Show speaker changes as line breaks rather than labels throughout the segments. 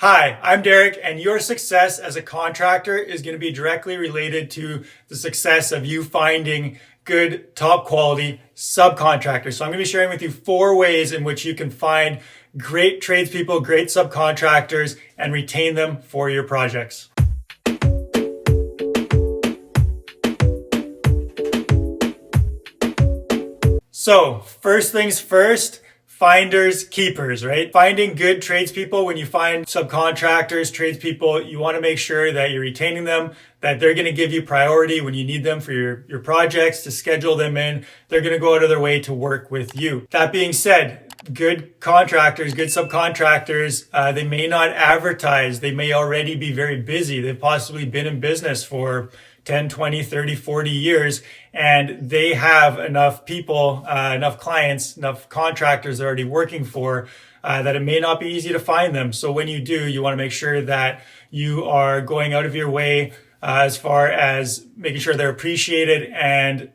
Hi, I'm Derek, and your success as a contractor is going to be directly related to the success of you finding good, top quality subcontractors. So I'm going to be sharing with you 4 ways in which you can find great tradespeople, great subcontractors, and retain them for your projects. So first things first, finders, keepers, right? Finding good tradespeople. When you find subcontractors, tradespeople, you want to make sure that you're retaining them, that they're going to give you priority when you need them for your projects, to schedule them in. They're going to go out of their way to work with you. That being said, good contractors, good subcontractors, they may not advertise. They may already be very busy. They've possibly been in business for 10, 20, 30, 40 years, and they have enough people, enough clients, enough contractors they're already working for, that it may not be easy to find them. So when you do, you want to make sure that you are going out of your way as far as making sure they're appreciated and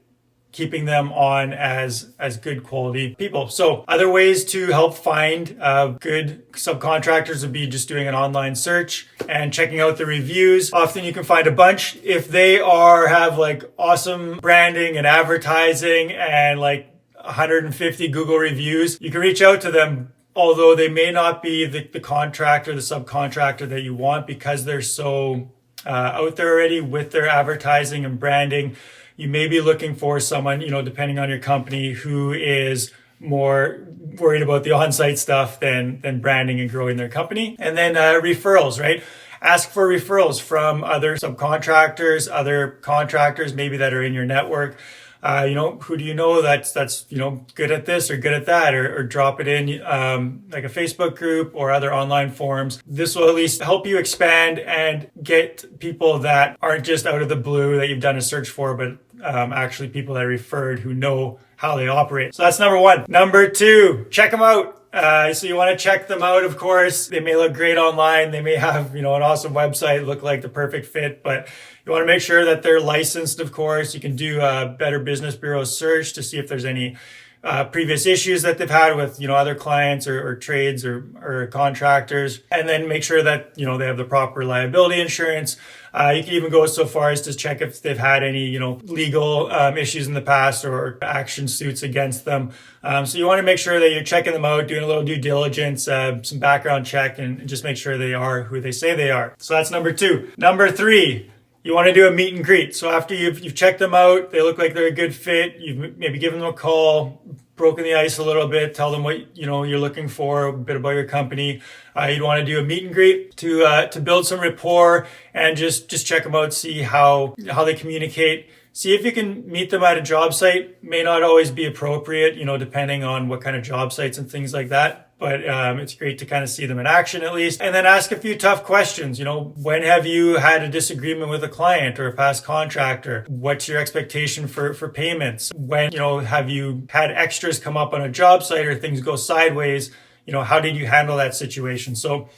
keeping them on as good quality people. So other ways to help find good subcontractors would be just doing an online search and checking out the reviews. Often you can find a bunch. If they have like awesome branding and advertising and like 150 Google reviews, you can reach out to them, although they may not be the contractor, the subcontractor that you want, because they're so out there already with their advertising and branding. You may be looking for someone, depending on your company, who is more worried about the on-site stuff than branding and growing their company. And then referrals, right? Ask for referrals from other subcontractors, other contractors, maybe that are in your network. Who do you know that's good at this or good at that, or drop it in like a Facebook group or other online forums. This will at least help you expand and get people that aren't just out of the blue that you've done a search for, but actually people that are referred who know how they operate. So that's number 1. Number 2, check them out. So you want to check them out, of course. They may look great online. They may have, an awesome website, look like the perfect fit, but you want to make sure that they're licensed, of course. You can do a Better Business Bureau search to see if there's any previous issues that they've had with, other clients or trades or contractors, and then make sure that, they have the proper liability insurance. You can even go so far as to check if they've had any, legal issues in the past or action suits against them. So you want to make sure that you're checking them out, doing a little due diligence, some background check, and just make sure they are who they say they are. So that's number 2. Number 3. You want to do a meet and greet. So after you've checked them out, they look like they're a good fit, you've maybe given them a call, broken the ice a little bit, tell them what you're looking for, a bit about your company. You'd want to do a meet and greet to build some rapport and just check them out, see how they communicate. See if you can meet them at a job site. May not always be appropriate, depending on what kind of job sites and things like that. But it's great to kind of see them in action at least. And then ask a few tough questions. When have you had a disagreement with a client or a past contractor? What's your expectation for payments? When, have you had extras come up on a job site or things go sideways? How did you handle that situation? So,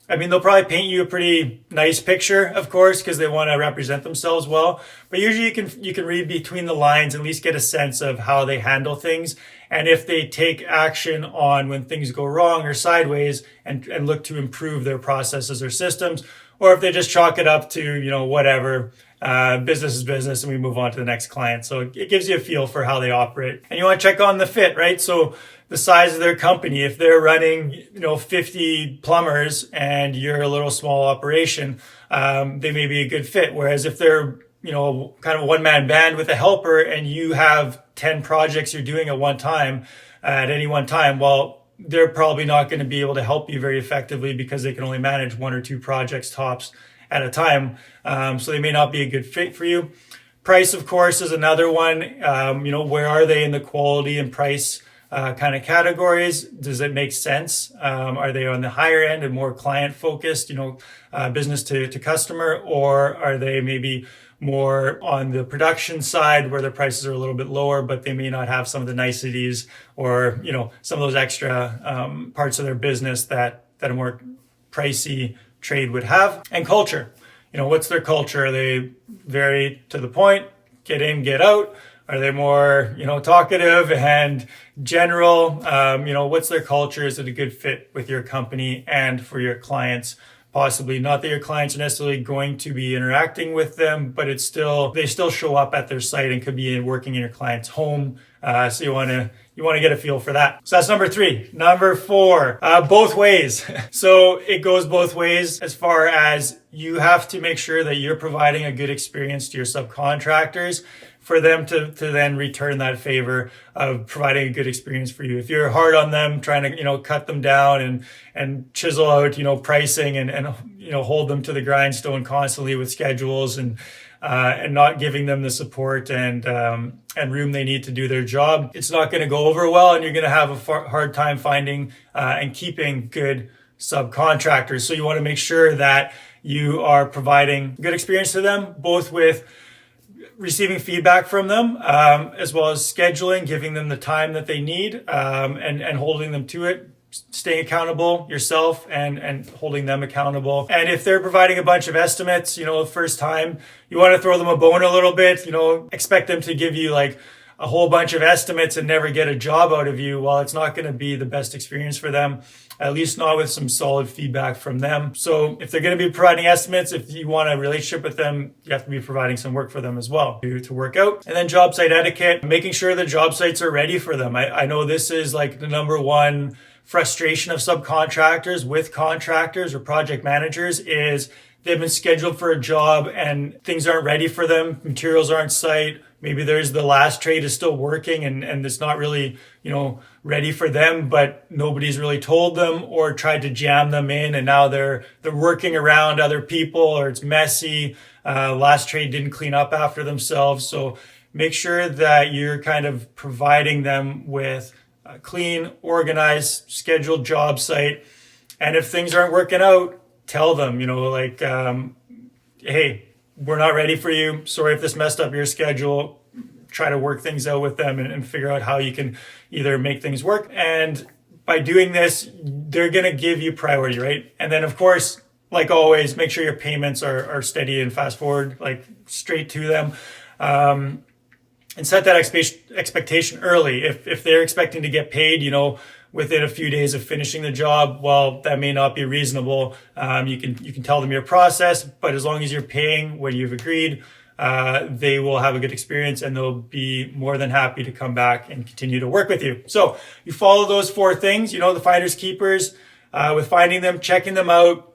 they'll probably paint you a pretty nice picture, of course, because they want to represent themselves well. But usually you can read between the lines, at least get a sense of how they handle things. And if they take action on when things go wrong or sideways and look to improve their processes or systems, or if they just chalk it up to, whatever, business is business and we move on to the next client. So it gives you a feel for how they operate. And you want to check on the fit, right? So the size of their company, if they're running, 50 plumbers and you're a little small operation, they may be a good fit. Whereas if they're, kind of a one-man band with a helper and you have 10 projects you're doing at any one time, well, they're probably not going to be able to help you very effectively because they can only manage 1 or 2 projects tops at a time. So they may not be a good fit for you. Price, of course, is another one. Where are they in the quality and price kind of categories? Does it make sense? Are they on the higher end and more client focused, business to customer, or are they maybe more on the production side where their prices are a little bit lower, but they may not have some of the niceties or, some of those extra parts of their business that a more pricey trade would have. And culture, what's their culture? Are they very to the point, get in, get out? Are they more, talkative and general? What's their culture? Is it a good fit with your company and for your clients possibly. Not that your clients are necessarily going to be interacting with them, but they still show up at their site and could be working in your client's home. So you want to get a feel for that. So that's number 3. Number 4, both ways. So it goes both ways as far as you have to make sure that you're providing a good experience to your subcontractors for them to then return that favor of providing a good experience for you. If you're hard on them, trying to, cut them down and chisel out, pricing and hold them to the grindstone constantly with schedules and not giving them the support and room they need to do their job, it's not going to go over well, and you're going to have a hard time finding and keeping good subcontractors. So you want to make sure that you are providing good experience to them, both with receiving feedback from them, as well as scheduling, giving them the time that they need, and holding them to it, staying accountable yourself and holding them accountable. And if they're providing a bunch of estimates, the first time, you want to throw them a bone a little bit, expect them to give you like a whole bunch of estimates and never get a job out of you. Well, it's not going to be the best experience for them, at least not with some solid feedback from them. So if they're going to be providing estimates, if you want a relationship with them, you have to be providing some work for them as well to work out. And then job site etiquette, making sure the job sites are ready for them. I know this is like the number one frustration of subcontractors with contractors or project managers is they've been scheduled for a job and things aren't ready for them. Materials aren't site. Maybe there's the last trade is still working and it's not really, ready for them, but nobody's really told them or tried to jam them in. And now they're working around other people, or it's messy. Last trade didn't clean up after themselves. So make sure that you're kind of providing them with a clean, organized, scheduled job site. And if things aren't working out, tell them, hey, we're not ready for you. Sorry if this messed up your schedule. Try to work things out with them and figure out how you can either make things work. And by doing this, they're going to give you priority, right? And then, of course, like always, make sure your payments are steady and fast forward, like straight to them. And set that expectation early. If they're expecting to get paid, within a few days of finishing the job, well, that may not be reasonable. You can tell them your process, but as long as you're paying what you've agreed, they will have a good experience and they'll be more than happy to come back and continue to work with you. So you follow those 4 things, the finders keepers, with finding them, checking them out,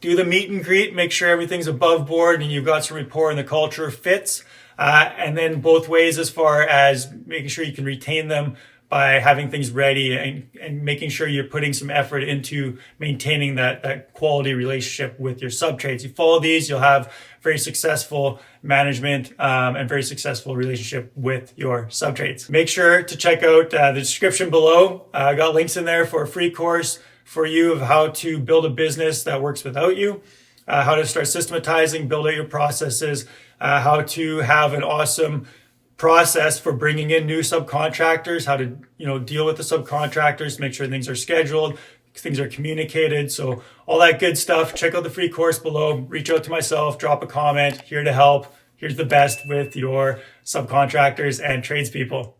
do the meet and greet, make sure everything's above board and you've got some rapport and the culture fits. And then both ways as far as making sure you can retain them by having things ready and making sure you're putting some effort into maintaining that quality relationship with your subtrades. You follow these, you'll have very successful management and very successful relationship with your subtrades. Make sure to check out the description below. I got links in there for a free course for you of how to build a business that works without you, how to start systematizing, build out your processes, how to have an awesome process for bringing in new subcontractors, how to deal with the subcontractors, make sure things are scheduled, things are communicated. So all that good stuff. Check out the free course below. Reach out to myself, drop a comment. Here to help. Here's the best with your subcontractors and tradespeople.